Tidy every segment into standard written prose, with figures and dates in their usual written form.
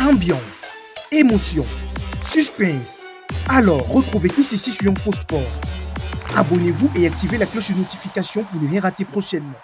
ambiance, émotion, suspense. Alors, retrouvez tout ceci sur InfoSport. Abonnez-vous et activez la cloche de notification pour ne rien rater prochainement.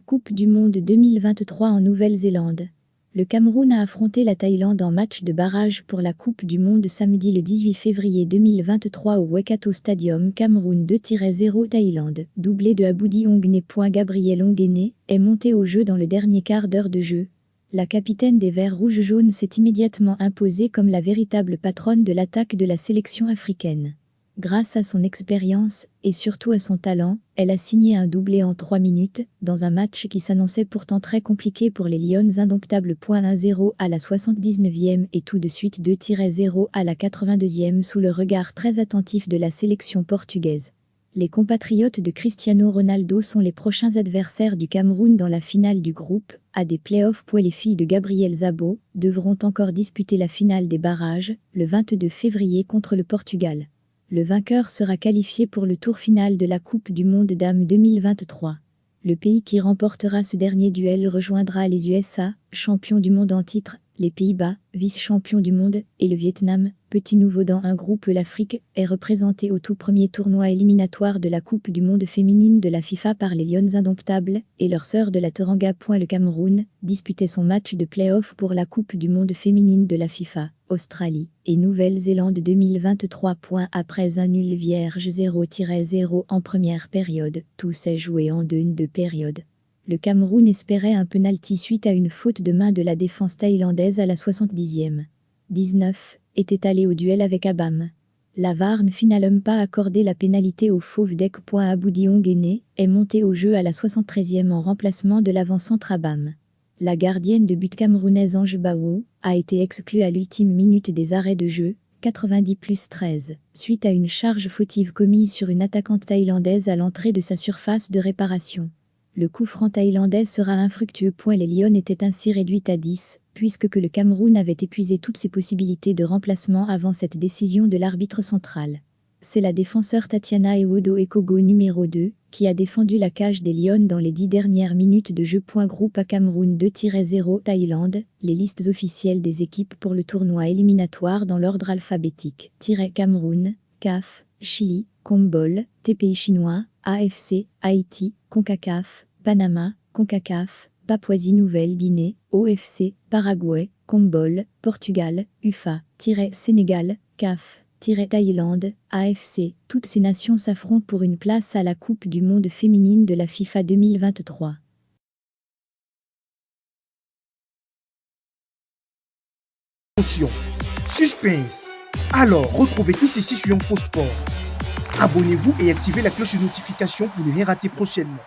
Coupe du Monde 2023 en Nouvelle-Zélande. Le Cameroun a affronté la Thaïlande en match de barrage pour la Coupe du Monde samedi le 18 février 2023 au Waikato Stadium. Cameroun 2-0 Thaïlande. Doublé de Aboudi Onguene. Gabriel Onguene est monté au jeu dans le dernier quart d'heure de jeu. La capitaine des Verts rouges-jaunes s'est immédiatement imposée comme la véritable patronne de l'attaque de la sélection africaine. Grâce à son expérience, et surtout à son talent, elle a signé un doublé en 3 minutes, dans un match qui s'annonçait pourtant très compliqué pour les Lions indomptables. 1-0 à la 79e et tout de suite 2-0 à la 82e sous le regard très attentif de la sélection portugaise. Les compatriotes de Cristiano Ronaldo sont les prochains adversaires du Cameroun dans la finale du groupe A des playoffs. Les filles de Gabriel Szabo devront encore disputer la finale des barrages, le 22 février contre le Portugal. Le vainqueur sera qualifié pour le tour final de la Coupe du Monde Dames 2023. Le pays qui remportera ce dernier duel rejoindra les USA, champions du monde en titre, les Pays-Bas, vice-champions du monde, et le Vietnam, petit nouveau dans un groupe. L'Afrique est représentée au tout premier tournoi éliminatoire de la Coupe du Monde féminine de la FIFA par les Lions indomptables et leur sœur de la Teranga. Le Cameroun disputait son match de play-off pour la Coupe du Monde féminine de la FIFA, Australie et Nouvelle-Zélande 2023. Après un nul vierge 0-0 en première période, tout s'est joué en deux périodes. Le Cameroun espérait un penalty suite à une faute de main de la défense thaïlandaise à la 70e. 19 était allé au duel avec Abam. La VAR ne finalement pas accordé la pénalité au fauve deck. Aboudi Onguene est monté au jeu à la 73e en remplacement de l'avant-centre Abam. La gardienne de but camerounaise Ange Bao a été exclue à l'ultime minute des arrêts de jeu, 90+13, suite à une charge fautive commise sur une attaquante thaïlandaise à l'entrée de sa surface de réparation. Le coup franc thaïlandais sera infructueux. Les Lions étaient ainsi réduites à 10, puisque le Cameroun avait épuisé toutes ses possibilités de remplacement avant cette décision de l'arbitre central. C'est la défenseur Tatiana Ewodo Ekogo numéro 2, qui a défendu la cage des Lions dans les 10 dernières minutes de jeu. Groupe A Cameroun 2-0 Thaïlande, les listes officielles des équipes pour le tournoi éliminatoire dans l'ordre alphabétique. Cameroun, CAF, Chili, Combol, TPI chinois, AFC, Haïti, CONCACAF, Panama, CONCACAF, Papouasie-Nouvelle-Guinée, OFC, Paraguay, Combol, Portugal, UFA, Sénégal, CAF, Thaïlande, AFC. Toutes ces nations s'affrontent pour une place à la Coupe du Monde féminine de la FIFA 2023. Attention, suspense. Alors, retrouvez tout ceci sur InfoSport. Abonnez-vous et activez la cloche de notification pour ne rien rater prochainement.